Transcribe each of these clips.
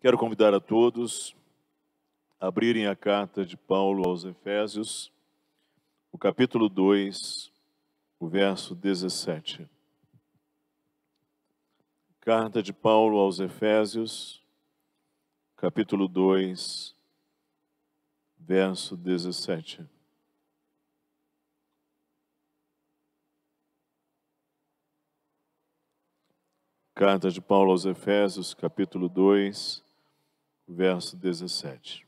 Quero convidar a todos a abrirem a carta de Paulo aos Efésios, o capítulo 2, o verso 17. Carta de Paulo aos Efésios, capítulo 2, verso 17. Carta de Paulo aos Efésios, capítulo 2, verso 17.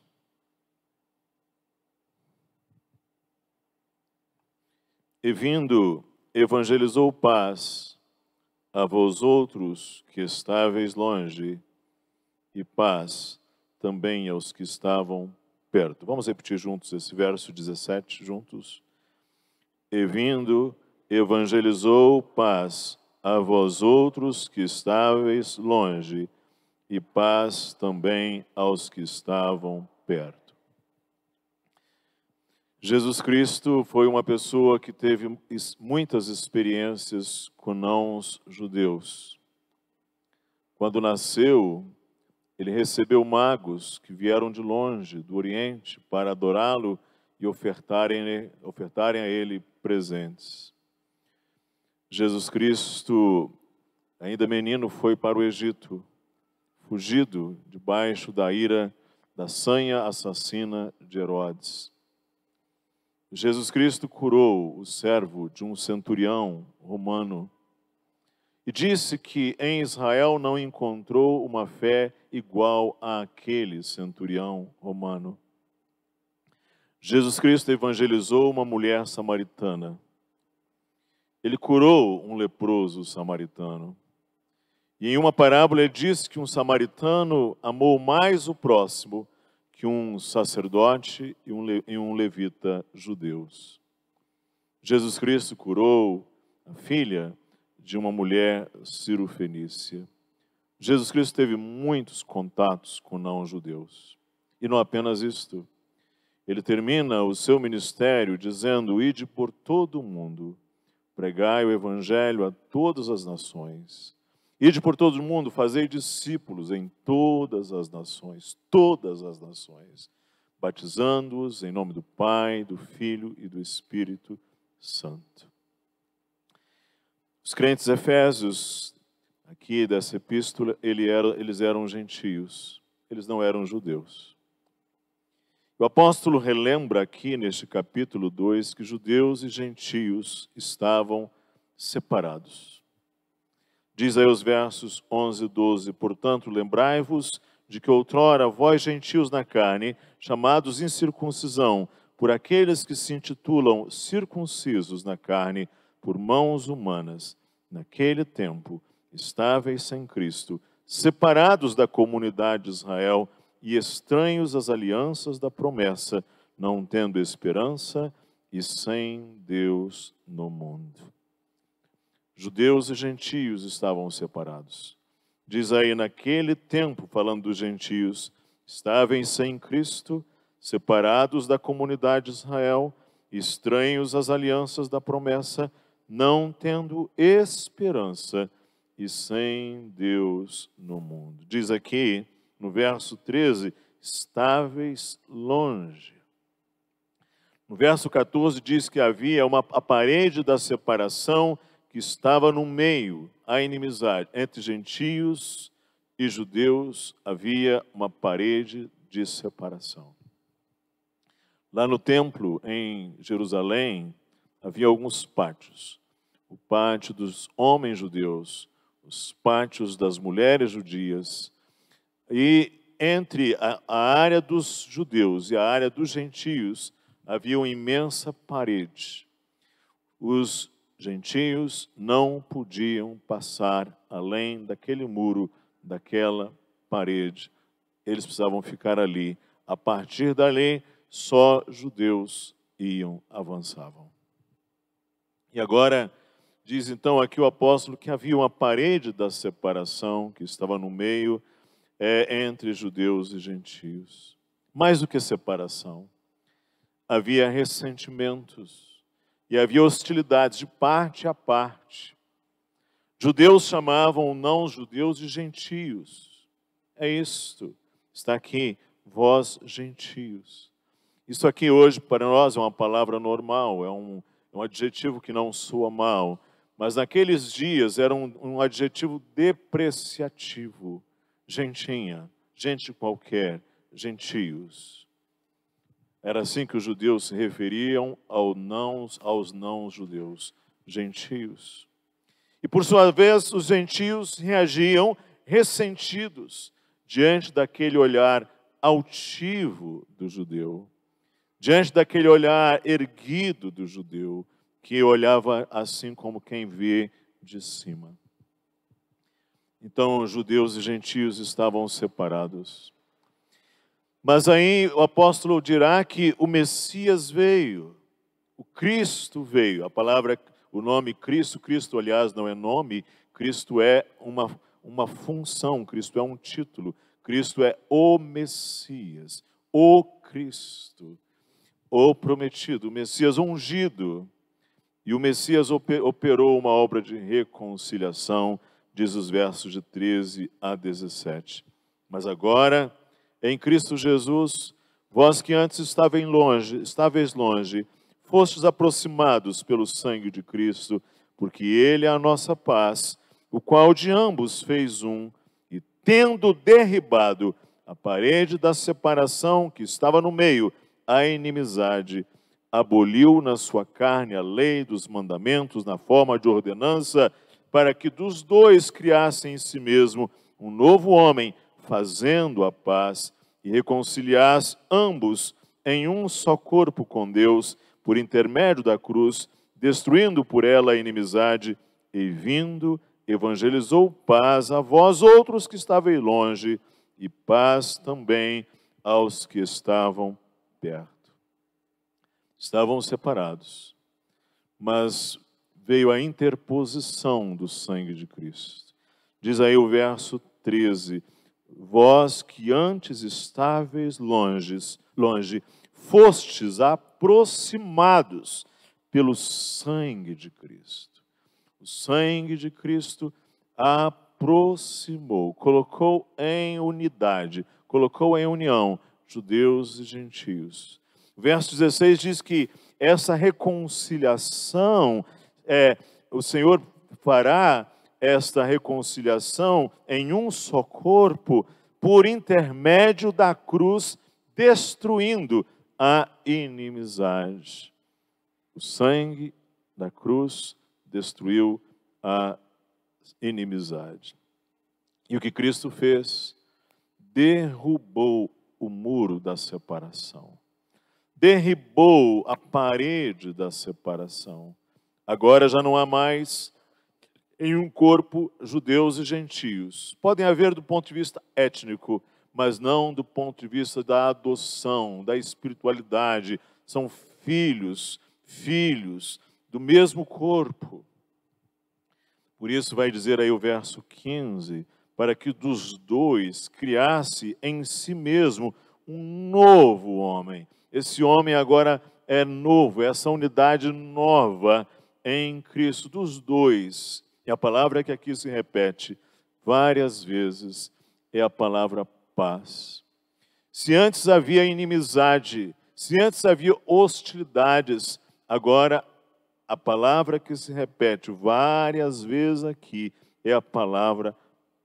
E vindo, evangelizou paz a vós outros que estáveis longe, e paz também aos que estavam perto. Vamos repetir juntos esse verso 17, juntos. E vindo, evangelizou paz a vós outros que estáveis longe, e paz também aos que estavam perto. Jesus Cristo foi uma pessoa que teve muitas experiências com não-judeus. Quando nasceu, ele recebeu magos que vieram de longe, do Oriente, para adorá-lo e ofertarem a ele presentes. Jesus Cristo, ainda menino, foi para o Egito, fugido debaixo da ira da sanha assassina de Herodes. Jesus Cristo curou o servo de um centurião romano e disse que em Israel não encontrou uma fé igual àquele centurião romano. Jesus Cristo evangelizou uma mulher samaritana. Ele curou um leproso samaritano. E em uma parábola ele disse que um samaritano amou mais o próximo que um sacerdote e um levita judeus. Jesus Cristo curou a filha de uma mulher cirofenícia. Jesus Cristo teve muitos contatos com não-judeus. E não apenas isto. Ele termina o seu ministério dizendo: ide por todo o mundo, pregai o evangelho a todas as nações. Ide por todo o mundo, fazei discípulos em todas as nações, batizando-os em nome do Pai, do Filho e do Espírito Santo. Os crentes efésios, aqui dessa epístola, eles eram gentios, eles não eram judeus. O apóstolo relembra aqui neste capítulo 2 que judeus e gentios estavam separados. Diz aí os versos 11 e 12, portanto, lembrai-vos de que outrora vós gentios na carne, chamados incircuncisão, por aqueles que se intitulam circuncisos na carne, por mãos humanas, naquele tempo, estáveis sem Cristo, separados da comunidade de Israel e estranhos às alianças da promessa, não tendo esperança e sem Deus no mundo. Judeus e gentios estavam separados. Diz aí, naquele tempo, falando dos gentios, estavam sem Cristo, separados da comunidade de Israel, estranhos às alianças da promessa, não tendo esperança e sem Deus no mundo. Diz aqui, no verso 13, estáveis longe. No verso 14 diz que havia a parede da separação que estava no meio, a inimizade. Entre gentios e judeus havia uma parede de separação. Lá no templo, em Jerusalém, havia alguns pátios. O pátio dos homens judeus, os pátios das mulheres judias. E entre a área dos judeus e a área dos gentios havia uma imensa parede. Os gentios não podiam passar além daquele muro, daquela parede. Eles precisavam ficar ali. A partir dali, só judeus avançavam. E agora, diz então aqui o apóstolo que havia uma parede da separação que estava no meio entre judeus e gentios. Mais do que separação, havia ressentimentos. E havia hostilidades de parte a parte. Judeus chamavam não-judeus de gentios. É isto. Está aqui, vós gentios. Isso aqui hoje para nós é uma palavra normal, é um adjetivo que não soa mal, mas naqueles dias era um adjetivo depreciativo. Gentinha, gente qualquer, gentios. Era assim que os judeus se referiam aos não-judeus, gentios. E por sua vez, os gentios reagiam ressentidos diante daquele olhar altivo do judeu, diante daquele olhar erguido do judeu, que olhava assim como quem vê de cima. Então, judeus e gentios estavam separados. Mas aí o apóstolo dirá que o Messias veio, o Cristo veio. O nome Cristo, aliás, não é nome, Cristo é uma função, Cristo é um título. Cristo é o Messias, o Cristo, o prometido, o Messias ungido. E o Messias operou uma obra de reconciliação, diz os versos de 13 a 17. Mas agora, em Cristo Jesus, vós que antes estáveis longe, fostes aproximados pelo sangue de Cristo, porque Ele é a nossa paz, o qual de ambos fez um, e tendo derribado a parede da separação que estava no meio, a inimizade, aboliu na sua carne a lei dos mandamentos na forma de ordenança, para que dos dois criassem em si mesmo um novo homem, fazendo a paz, e reconciliasse ambos em um só corpo com Deus, por intermédio da cruz, destruindo por ela a inimizade, e vindo, evangelizou paz a vós outros que estavam longe, e paz também aos que estavam perto. Estavam separados, mas veio a interposição do sangue de Cristo. Diz aí o verso 13, vós que antes estáveis longe, fostes aproximados pelo sangue de Cristo. O sangue de Cristo aproximou, colocou em unidade, colocou em união judeus e gentios. O verso 16 diz que essa reconciliação, o Senhor fará esta reconciliação em um só corpo por intermédio da cruz, destruindo a inimizade. O sangue da cruz destruiu a inimizade. E o que Cristo fez? Derrubou o muro da separação. Derribou a parede da separação. Agora já não há mais em um corpo judeus e gentios. Podem haver do ponto de vista étnico, mas não do ponto de vista da adoção, da espiritualidade. São filhos do mesmo corpo. Por isso vai dizer aí o verso 15, para que dos dois criasse em si mesmo um novo homem. Esse homem agora é novo, essa unidade nova em Cristo, dos dois. E a palavra que aqui se repete várias vezes é a palavra paz. Se antes havia inimizade, se antes havia hostilidades, agora a palavra que se repete várias vezes aqui é a palavra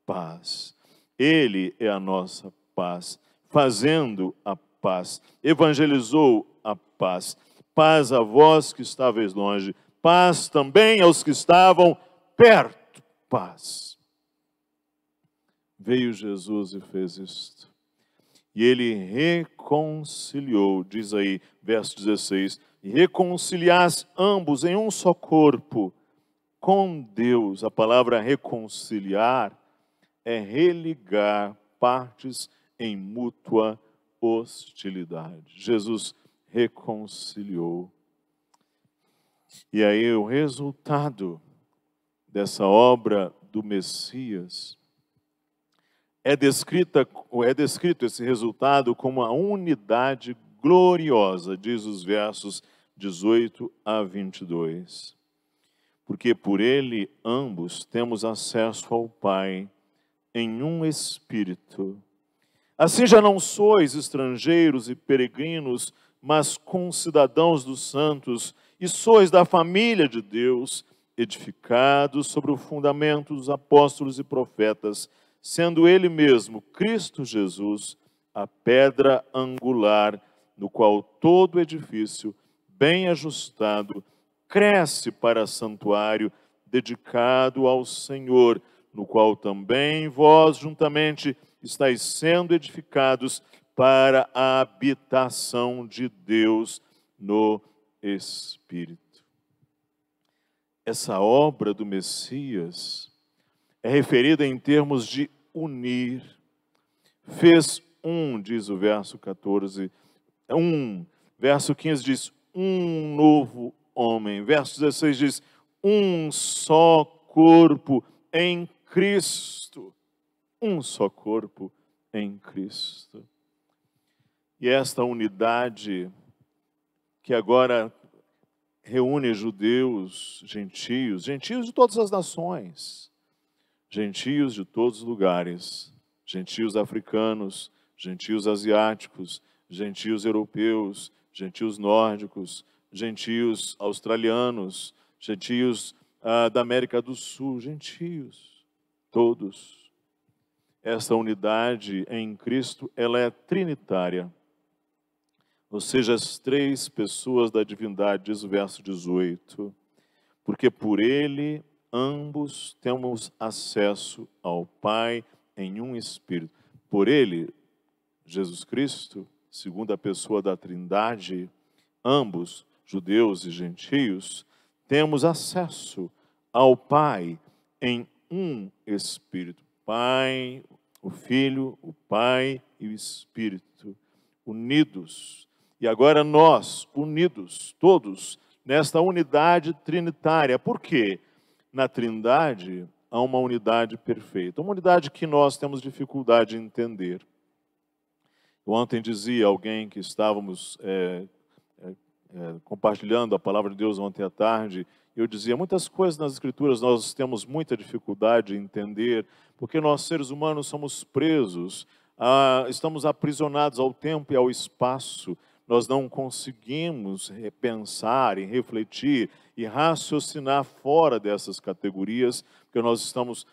paz. Ele é a nossa paz, fazendo a paz, evangelizou a paz. Paz a vós que estáveis longe, paz também aos que estavam perto, paz. Veio Jesus e fez isto. E ele reconciliou, diz aí, verso 16, e reconciliasse ambos em um só corpo com Deus. A palavra reconciliar é religar partes em mútua hostilidade. Jesus reconciliou. E aí o resultado dessa obra do Messias é descrito esse resultado como a unidade gloriosa, diz os versos 18 a 22. Porque por ele ambos temos acesso ao Pai em um Espírito. Assim já não sois estrangeiros e peregrinos, mas concidadãos dos santos, e sois da família de Deus, edificados sobre o fundamento dos apóstolos e profetas, sendo Ele mesmo, Cristo Jesus, a pedra angular, no qual todo edifício, bem ajustado, cresce para santuário, dedicado ao Senhor, no qual também vós juntamente estáis sendo edificados para a habitação de Deus no Espírito. Essa obra do Messias é referida em termos de unir. Fez um, diz o verso 14, verso 15 diz, um novo homem. Verso 16 diz, um só corpo em Cristo. Um só corpo em Cristo. E esta unidade que agora reúne judeus, gentios de todas as nações, gentios de todos os lugares, gentios africanos, gentios asiáticos, gentios europeus, gentios nórdicos, gentios australianos, gentios da América do Sul, gentios, todos. Esta unidade em Cristo, ela é trinitária. Ou seja, as três pessoas da divindade, diz o verso 18. Porque por Ele, ambos temos acesso ao Pai em um Espírito. Por Ele, Jesus Cristo, segunda pessoa da Trindade, ambos, judeus e gentios, temos acesso ao Pai em um Espírito. Pai, o Filho, o Pai e o Espírito, unidos. E agora nós, unidos, todos, nesta unidade trinitária. Por quê? Na Trindade há uma unidade perfeita, uma unidade que nós temos dificuldade de entender. Ontem dizia alguém que estávamos compartilhando a palavra de Deus ontem à tarde, eu dizia, muitas coisas nas Escrituras nós temos muita dificuldade de entender, porque nós seres humanos somos presos, estamos aprisionados ao tempo e ao espaço, nós não conseguimos repensar e refletir e raciocinar fora dessas categorias, porque nós estamos,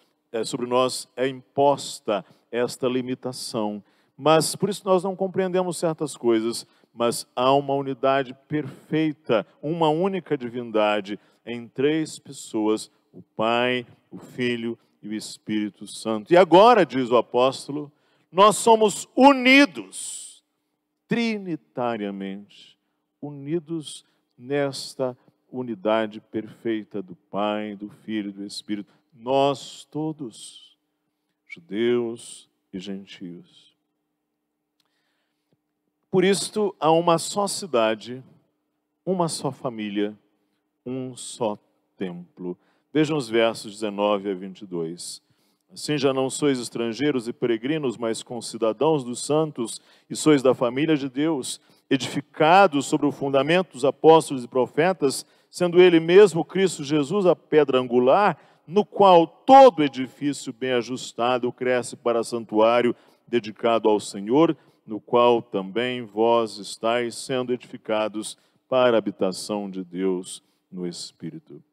sobre nós é imposta esta limitação. Mas por isso nós não compreendemos certas coisas, mas há uma unidade perfeita, uma única divindade em três pessoas, o Pai, o Filho e o Espírito Santo. E agora, diz o apóstolo, nós somos unidos, trinitariamente, unidos nesta unidade perfeita do Pai, do Filho e do Espírito. Nós todos, judeus e gentios. Por isto, há uma só cidade, uma só família, um só templo. Vejam os versos 19 a 22. Assim já não sois estrangeiros e peregrinos, mas concidadãos dos santos, e sois da família de Deus, edificados sobre o fundamento dos apóstolos e profetas, sendo Ele mesmo, Cristo Jesus, a pedra angular, no qual todo edifício bem ajustado cresce para santuário dedicado ao Senhor, no qual também vós estáis sendo edificados para a habitação de Deus no Espírito.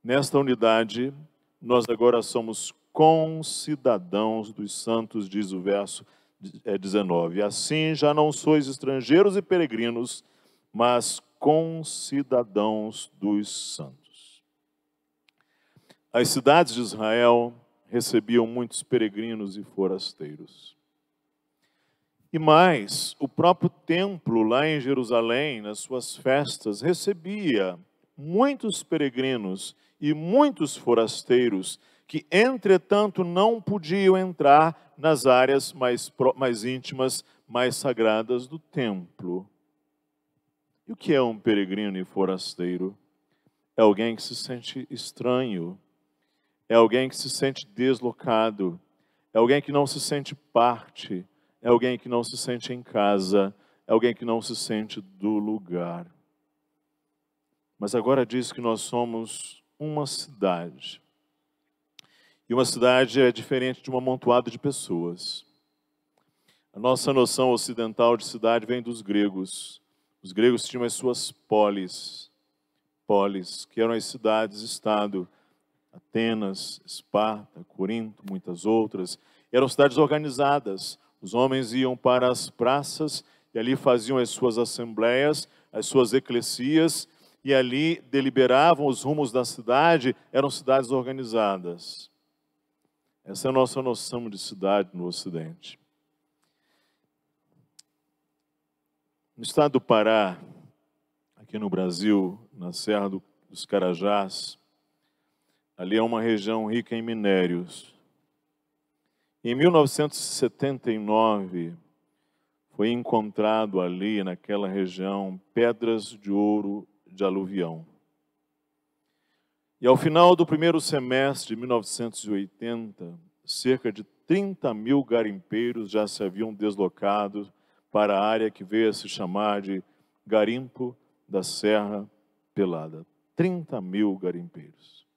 Nesta unidade, nós agora somos concidadãos dos santos, diz o verso 19. Assim já não sois estrangeiros e peregrinos, mas concidadãos dos santos. As cidades de Israel recebiam muitos peregrinos e forasteiros. E mais, o próprio templo lá em Jerusalém, nas suas festas, recebia muitos peregrinos e muitos forasteiros que, entretanto, não podiam entrar nas áreas mais íntimas, mais sagradas do templo. E o que é um peregrino e forasteiro? É alguém que se sente estranho, é alguém que se sente deslocado, é alguém que não se sente parte, é alguém que não se sente em casa, é alguém que não se sente do lugar. Mas agora diz que nós somos uma cidade. E uma cidade é diferente de um amontoado de pessoas. A nossa noção ocidental de cidade vem dos gregos. Os gregos tinham as suas polis, que eram as cidades-estado. Atenas, Esparta, Corinto, muitas outras. Eram cidades organizadas. Os homens iam para as praças e ali faziam as suas assembleias, as suas eclesias, e ali deliberavam os rumos da cidade. Eram cidades organizadas. Essa é a nossa noção de cidade no Ocidente. No estado do Pará, aqui no Brasil, na Serra dos Carajás, ali é uma região rica em minérios. Em 1979, foi encontrado ali, naquela região, pedras de ouro de aluvião. E ao final do primeiro semestre de 1980, cerca de 30 mil garimpeiros já se haviam deslocado para a área que veio a se chamar de Garimpo da Serra Pelada. 30 mil garimpeiros.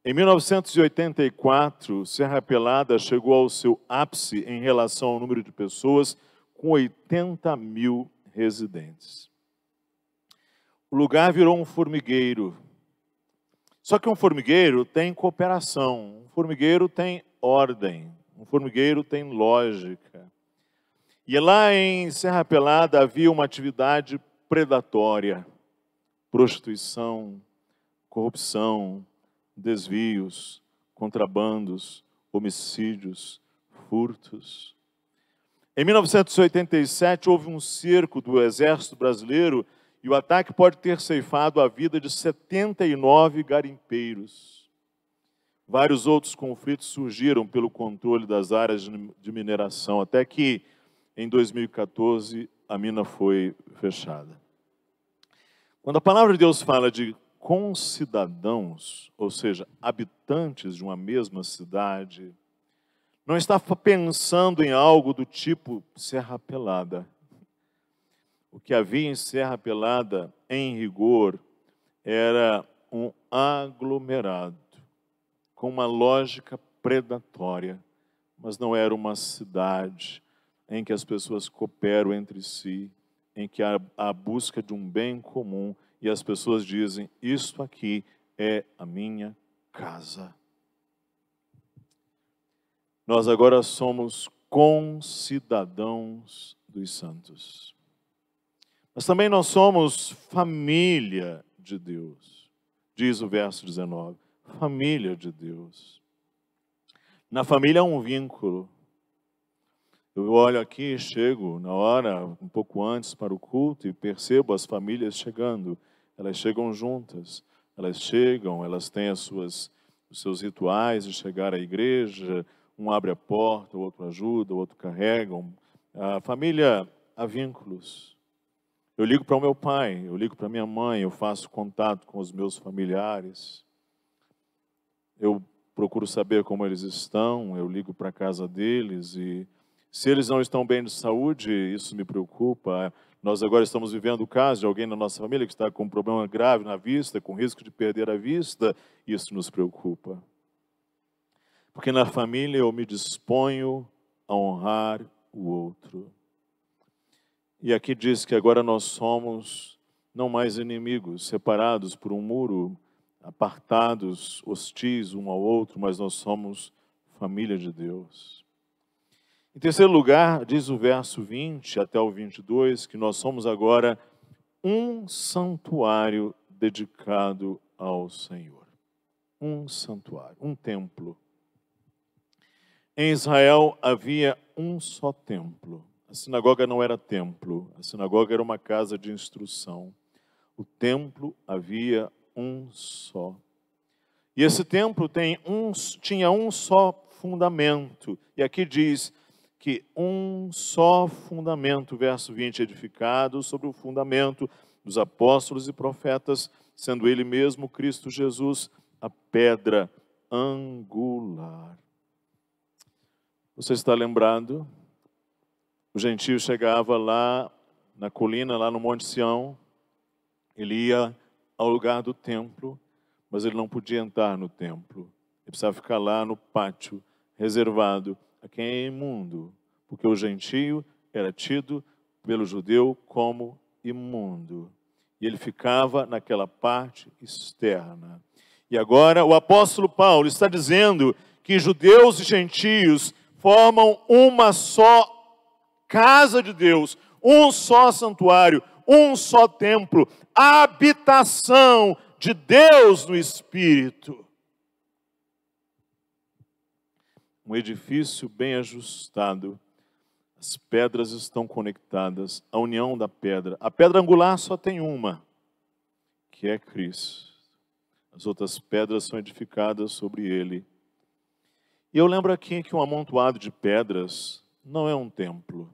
Em 1984, Serra Pelada chegou ao seu ápice em relação ao número de pessoas, com 80 mil residentes. O lugar virou um formigueiro. Só que um formigueiro tem cooperação, um formigueiro tem ordem, um formigueiro tem lógica. E lá em Serra Pelada havia uma atividade predatória, prostituição, corrupção, desvios, contrabandos, homicídios, furtos. Em 1987 houve um cerco do Exército Brasileiro e o ataque pode ter ceifado a vida de 79 garimpeiros. Vários outros conflitos surgiram pelo controle das áreas de mineração, até que em 2014 a mina foi fechada. Quando a palavra de Deus fala de concidadãos, ou seja, habitantes de uma mesma cidade, não está pensando em algo do tipo Serra Pelada. O que havia em Serra Pelada, em rigor, era um aglomerado, com uma lógica predatória, mas não era uma cidade em que as pessoas cooperam entre si, em que há a busca de um bem comum, e as pessoas dizem, isto aqui é a minha casa. Nós agora somos concidadãos dos santos. Mas também nós somos família de Deus, diz o verso 19, família de Deus. Na família há um vínculo. Eu olho aqui, chego na hora, um pouco antes para o culto e percebo as famílias chegando. Elas chegam juntas, elas têm os seus rituais de chegar à igreja, um abre a porta, o outro ajuda, o outro carrega. A família há vínculos. Eu ligo para o meu pai, eu ligo para a minha mãe, eu faço contato com os meus familiares. Eu procuro saber como eles estão, eu ligo para a casa deles e se eles não estão bem de saúde, isso me preocupa. Nós agora estamos vivendo o caso de alguém na nossa família que está com um problema grave na vista, com risco de perder a vista, isso nos preocupa. Porque na família eu me disponho a honrar o outro. E aqui diz que agora nós somos não mais inimigos, separados por um muro, apartados, hostis um ao outro, mas nós somos família de Deus. Em terceiro lugar, diz o verso 20 até o 22, que nós somos agora um santuário dedicado ao Senhor. Um santuário, um templo. Em Israel havia um só templo. A sinagoga não era templo, a sinagoga era uma casa de instrução. O templo havia um só. E esse templo tinha um só fundamento. E aqui diz que um só fundamento, verso 20, edificado sobre o fundamento dos apóstolos e profetas, sendo ele mesmo Cristo Jesus, a pedra angular. Você está lembrado? O gentio chegava lá na colina, lá no Monte Sião, ele ia ao lugar do templo, mas ele não podia entrar no templo. Ele precisava ficar lá no pátio, reservado a quem é imundo, porque o gentio era tido pelo judeu como imundo. E ele ficava naquela parte externa. E agora o apóstolo Paulo está dizendo que judeus e gentios formam uma só casa de Deus, um só santuário, um só templo, a habitação de Deus no Espírito. Um edifício bem ajustado, as pedras estão conectadas, a união da pedra. A pedra angular só tem uma, que é Cristo. As outras pedras são edificadas sobre ele. E eu lembro aqui que um amontoado de pedras não é um templo.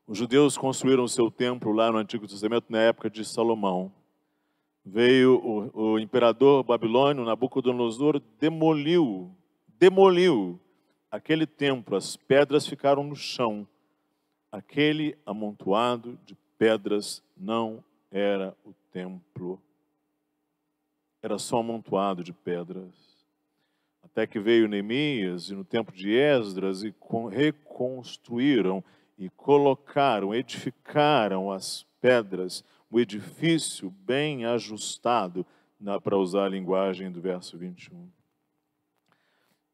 Os judeus construíram o seu templo lá no Antigo Testamento na época de Salomão. Veio o imperador babilônio, Nabucodonosor, demoliu aquele templo. As pedras ficaram no chão. Aquele amontoado de pedras não era o templo. Era só um amontoado de pedras. Até que veio Neemias e no tempo de Esdras e reconstruíram e colocaram, edificaram as pedras, o edifício bem ajustado, para usar a linguagem do verso 21.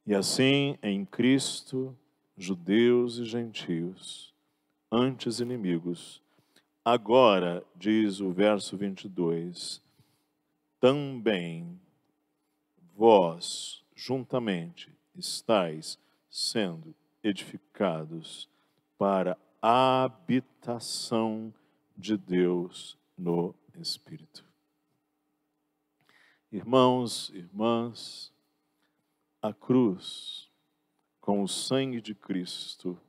E assim, em Cristo, judeus e gentios, antes inimigos, agora, diz o verso 22, também vós, juntamente, estáis sendo edificados para a habitação de Deus no Espírito. Irmãos, irmãs, a cruz, com o sangue de Cristo,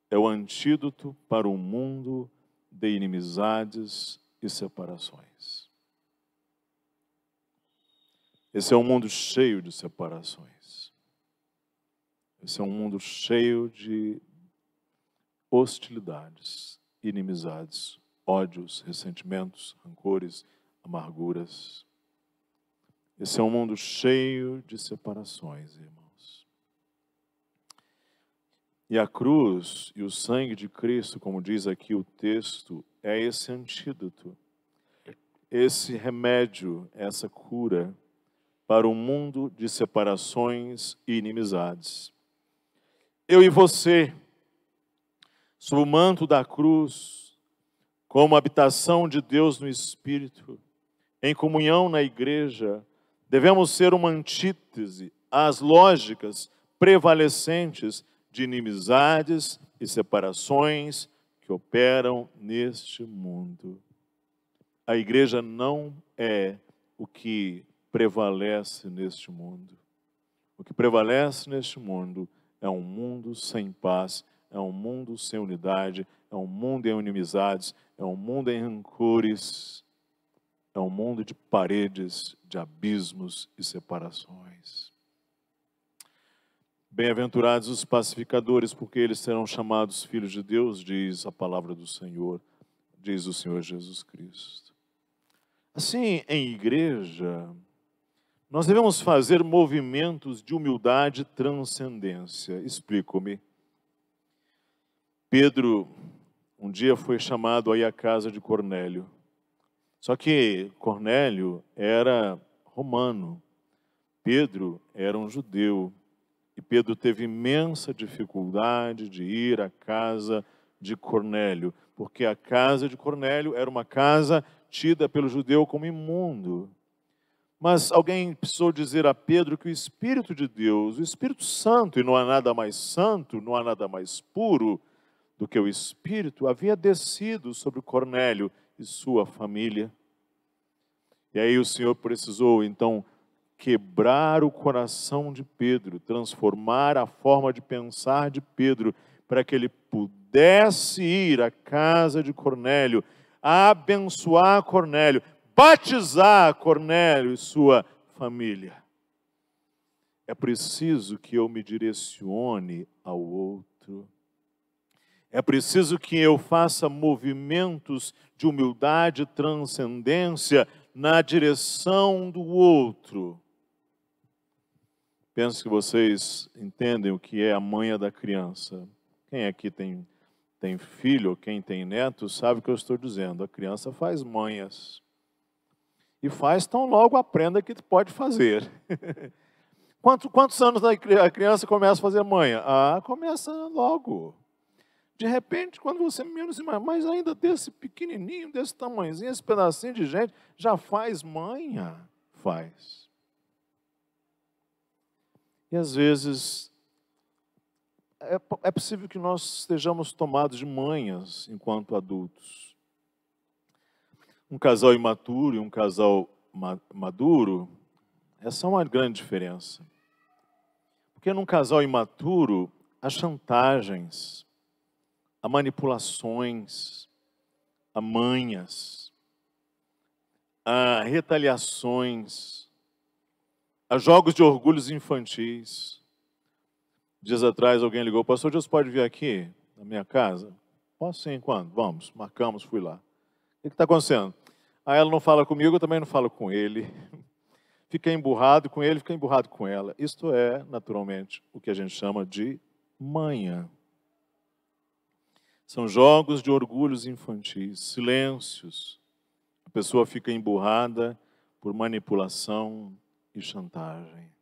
é o antídoto para um mundo de inimizades e separações. Esse é um mundo cheio de separações. Esse é um mundo cheio de hostilidades, inimizades, ódios, ressentimentos, rancores, amarguras. Esse é um mundo cheio de separações, irmãos. E a cruz e o sangue de Cristo, como diz aqui o texto, é esse antídoto, esse remédio, essa cura para um mundo de separações e inimizades. Eu e você, sob o manto da cruz, como habitação de Deus no Espírito, em comunhão na igreja, devemos ser uma antítese às lógicas prevalecentes de inimizades e separações que operam neste mundo. A igreja não é o que prevalece neste mundo. O que prevalece neste mundo é um mundo sem paz, é um mundo sem unidade, é um mundo em inimizades, é um mundo em rancores, é um mundo de paredes, de abismos e separações. Bem-aventurados os pacificadores, porque eles serão chamados filhos de Deus, diz a palavra do Senhor, diz o Senhor Jesus Cristo. Assim, em igreja, nós devemos fazer movimentos de humildade e transcendência. Explico-me. Pedro, um dia foi chamado aí à casa de Cornélio. Só que Cornélio era romano, Pedro era um judeu. E Pedro teve imensa dificuldade de ir à casa de Cornélio, porque a casa de Cornélio era uma casa tida pelo judeu como imundo. Mas alguém precisou dizer a Pedro que o Espírito de Deus, o Espírito Santo, e não há nada mais santo, não há nada mais puro do que o Espírito, havia descido sobre Cornélio e sua família. E aí o Senhor precisou, então, quebrar o coração de Pedro, transformar a forma de pensar de Pedro, para que ele pudesse ir à casa de Cornélio, abençoar Cornélio, batizar Cornélio e sua família. É preciso que eu me direcione ao outro. É preciso que eu faça movimentos de humildade e transcendência na direção do outro. Penso que vocês entendem o que é a manha da criança. Quem aqui tem filho, ou quem tem neto, sabe o que eu estou dizendo. A criança faz manhas. E faz tão logo aprenda que pode fazer. Quantos anos a criança começa a fazer manha? Começa logo. De repente, quando você menos imagina, mas ainda desse pequenininho, desse tamanhozinho, esse pedacinho de gente, já faz manha? Faz. E às vezes, é possível que nós estejamos tomados de manhas enquanto adultos. Um casal imaturo e um casal maduro, essa é uma grande diferença. Porque num casal imaturo, há chantagens, há manipulações, há manhas, há retaliações, há jogos de orgulhos infantis. Dias atrás alguém ligou, pastor, Deus pode vir aqui na minha casa? Posso sim, quando? Vamos, marcamos, fui lá. O que está acontecendo? Ela não fala comigo, eu também não falo com ele. Fica emburrado com ele, fica emburrado com ela. Isto é, naturalmente, o que a gente chama de manha. São jogos de orgulhos infantis, silêncios. A pessoa fica emburrada por manipulação e chantagem.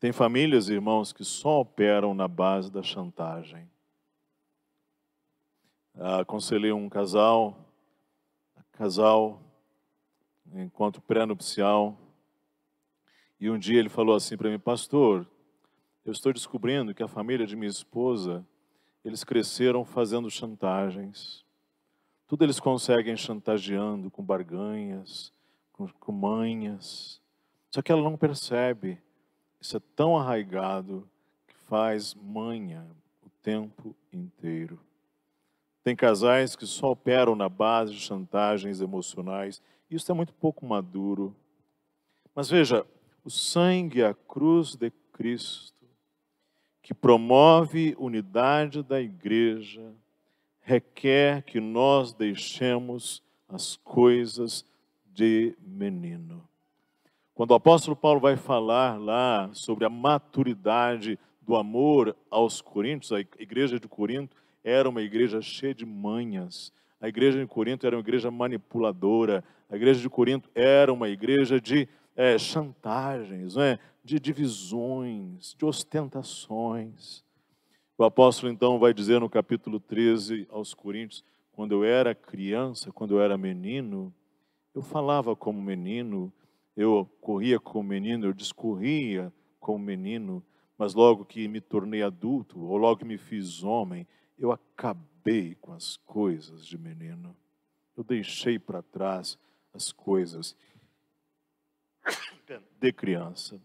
Tem famílias, irmãos, que só operam na base da chantagem. Aconselhei um casal, enquanto pré-nupcial, e um dia ele falou assim para mim, pastor, eu estou descobrindo que a família de minha esposa, eles cresceram fazendo chantagens. Tudo eles conseguem chantageando com barganhas, com manhas. Só que ela não percebe. Isso é tão arraigado que faz manha o tempo inteiro. Tem casais que só operam na base de chantagens emocionais. Isso é muito pouco maduro. Mas veja, o sangue e a cruz de Cristo, que promove unidade da igreja, requer que nós deixemos as coisas de menino. Quando o apóstolo Paulo vai falar lá sobre a maturidade do amor aos coríntios, a igreja de Corinto era uma igreja cheia de manhas. A igreja de Corinto era uma igreja manipuladora. A igreja de Corinto era uma igreja de chantagens, de divisões, de ostentações. O apóstolo então vai dizer no capítulo 13 aos Coríntios, quando eu era criança, quando eu era menino, eu falava como menino, eu corria como menino, eu discorria como menino, mas logo que me tornei adulto, ou logo que me fiz homem, eu acabei com as coisas de menino. Eu deixei para trás as coisas de criança.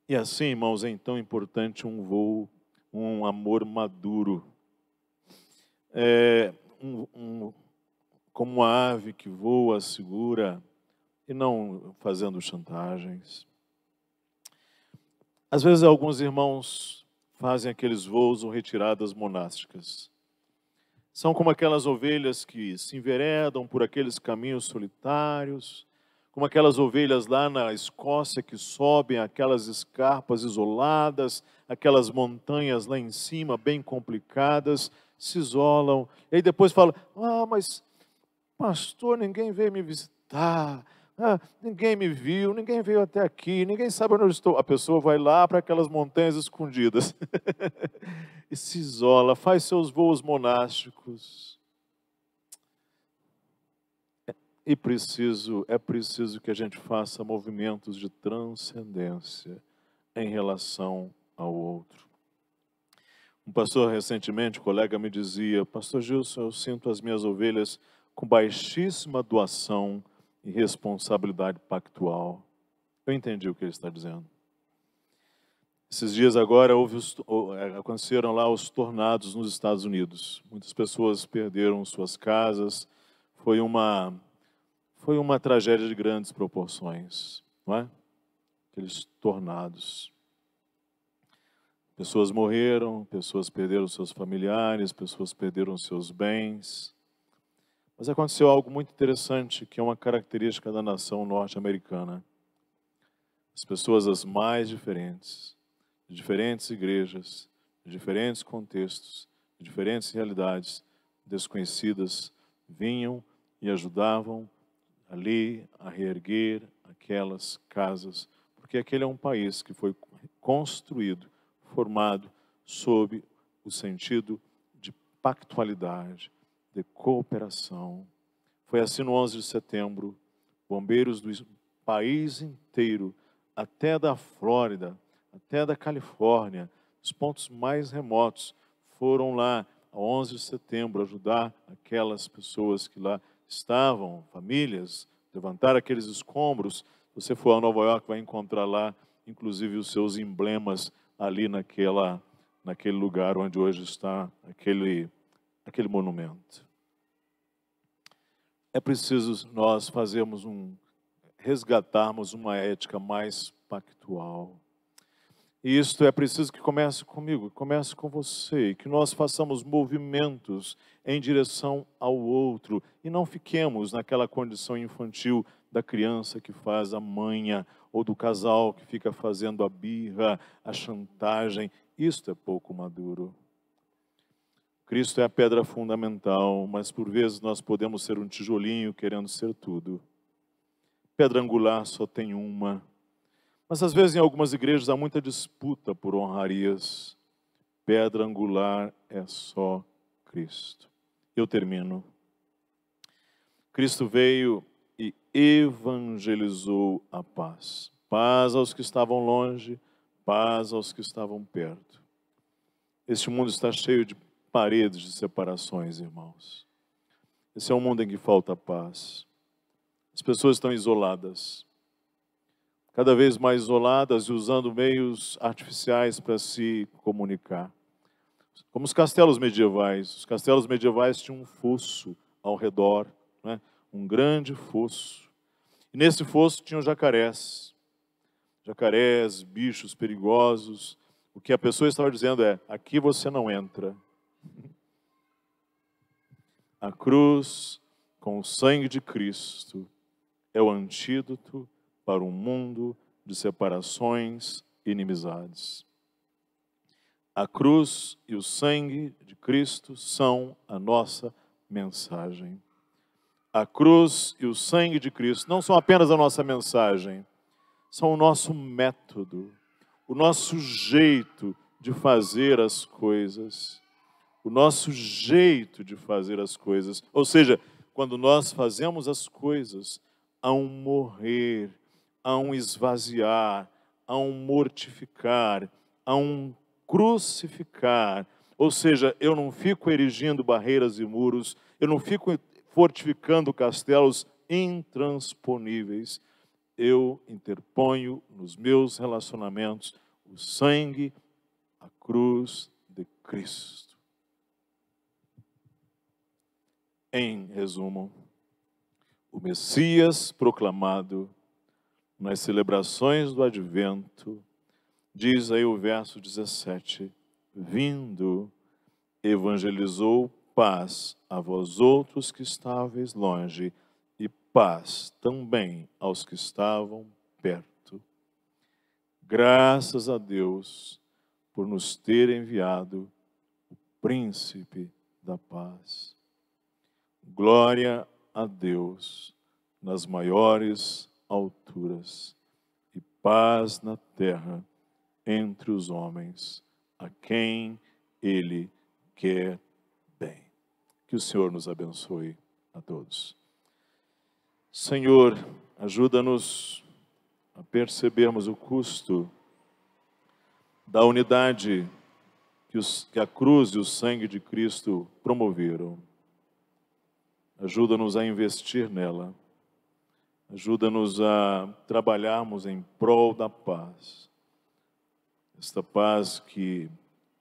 E assim, irmãos, é então importante um amor maduro. Como uma ave que voa segura e não fazendo chantagens. Às vezes alguns irmãos fazem aqueles voos ou retiradas monásticas. São como aquelas ovelhas que se enveredam por aqueles caminhos solitários, como aquelas ovelhas lá na Escócia que sobem aquelas escarpas isoladas, aquelas montanhas lá em cima, bem complicadas, se isolam. E aí depois falam, mas pastor, ninguém veio me visitar, ninguém me viu, ninguém veio até aqui, ninguém sabe onde eu estou. A pessoa vai lá para aquelas montanhas escondidas e se isola, faz seus voos monásticos. É preciso que a gente faça movimentos de transcendência em relação ao outro. Um pastor recentemente, um colega me dizia, pastor Gilson, eu sinto as minhas ovelhas com baixíssima doação e responsabilidade pactual. Eu entendi o que ele está dizendo. Esses dias agora aconteceram lá os tornados nos Estados Unidos. Muitas pessoas perderam suas casas. Foi uma tragédia de grandes proporções, não é? Aqueles tornados. Pessoas morreram, pessoas perderam seus familiares, pessoas perderam seus bens. Mas aconteceu algo muito interessante, que é uma característica da nação norte-americana. As pessoas as mais diferentes, de diferentes igrejas, de diferentes contextos, de diferentes realidades desconhecidas, vinham e ajudavam ali a reerguer aquelas casas, porque aquele é um país que foi construído, formado sob o sentido de pactualidade, de cooperação. Foi assim no 11 de setembro, bombeiros do país inteiro, até da Flórida, até da Califórnia, os pontos mais remotos, foram lá, a 11 de setembro, ajudar aquelas pessoas que lá estavam, famílias, levantar aqueles escombros. Se você for a Nova York, vai encontrar lá, inclusive, os seus emblemas ali naquele lugar onde hoje está aquele monumento. É preciso nós resgatarmos uma ética mais pactual. E isto é preciso que comece comigo, que comece com você, que nós façamos movimentos em direção ao outro e não fiquemos naquela condição infantil da criança que faz a manha ou do casal que fica fazendo a birra, a chantagem. Isto é pouco maduro. Cristo é a pedra fundamental, mas por vezes nós podemos ser um tijolinho querendo ser tudo. Pedra angular só tem uma. Mas às vezes em algumas igrejas há muita disputa por honrarias. Pedra angular é só Cristo. Eu termino. Cristo veio e evangelizou a paz. Paz aos que estavam longe, paz aos que estavam perto. Este mundo está cheio de paredes de separações, irmãos. Esse é um mundo em que falta paz. As pessoas estão isoladas. Cada vez mais isoladas e usando meios artificiais para se comunicar. Como os castelos medievais. Os castelos medievais tinham um fosso ao redor, né? Um grande fosso. E nesse fosso tinham jacarés. Jacarés, bichos perigosos. O que a pessoa estava dizendo é, aqui você não entra. A cruz, com o sangue de Cristo, é o antídoto para um mundo de separações e inimizades. A cruz e o sangue de Cristo são a nossa mensagem. A cruz e o sangue de Cristo não são apenas a nossa mensagem, são o nosso método, o nosso jeito de fazer as coisas. O nosso jeito de fazer as coisas. Ou seja, quando nós fazemos as coisas, há um morrer, há um esvaziar, há um mortificar, há um crucificar. Ou seja, eu não fico erigindo barreiras e muros, eu não fico fortificando castelos intransponíveis. Eu interponho nos meus relacionamentos o sangue, a cruz de Cristo. Em resumo, o Messias proclamado nas celebrações do Advento, diz aí o verso 17, vindo, evangelizou paz a vós outros que estáveis longe e paz também aos que estavam perto. Graças a Deus por nos ter enviado o príncipe da paz. Glória a Deus nas maiores alturas e paz na terra entre os homens, a quem Ele quer bem. Que o Senhor nos abençoe a todos. Senhor, ajuda-nos a percebermos o custo da unidade que a cruz e o sangue de Cristo promoveram. Ajuda-nos a investir nela. Ajuda-nos a trabalharmos em prol da paz. Esta paz que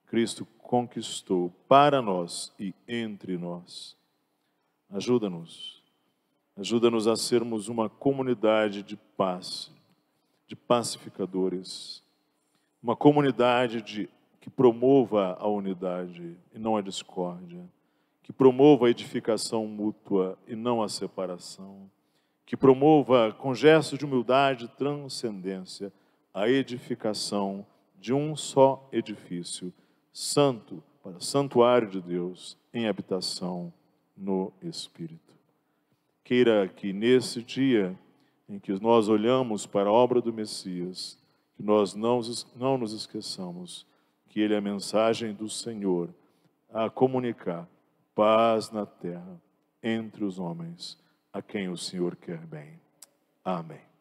Cristo conquistou para nós e entre nós. Ajuda-nos. Ajuda-nos a sermos uma comunidade de paz, de pacificadores. Uma comunidade que promova a unidade e não a discórdia. Que promova a edificação mútua e não a separação. Que promova, com gestos de humildade e transcendência, a edificação de um só edifício, santo, para o santuário de Deus, em habitação no Espírito. Queira que nesse dia em que nós olhamos para a obra do Messias, que nós não nos esqueçamos que Ele é a mensagem do Senhor a comunicar paz na terra entre os homens a quem o Senhor quer bem. Amém.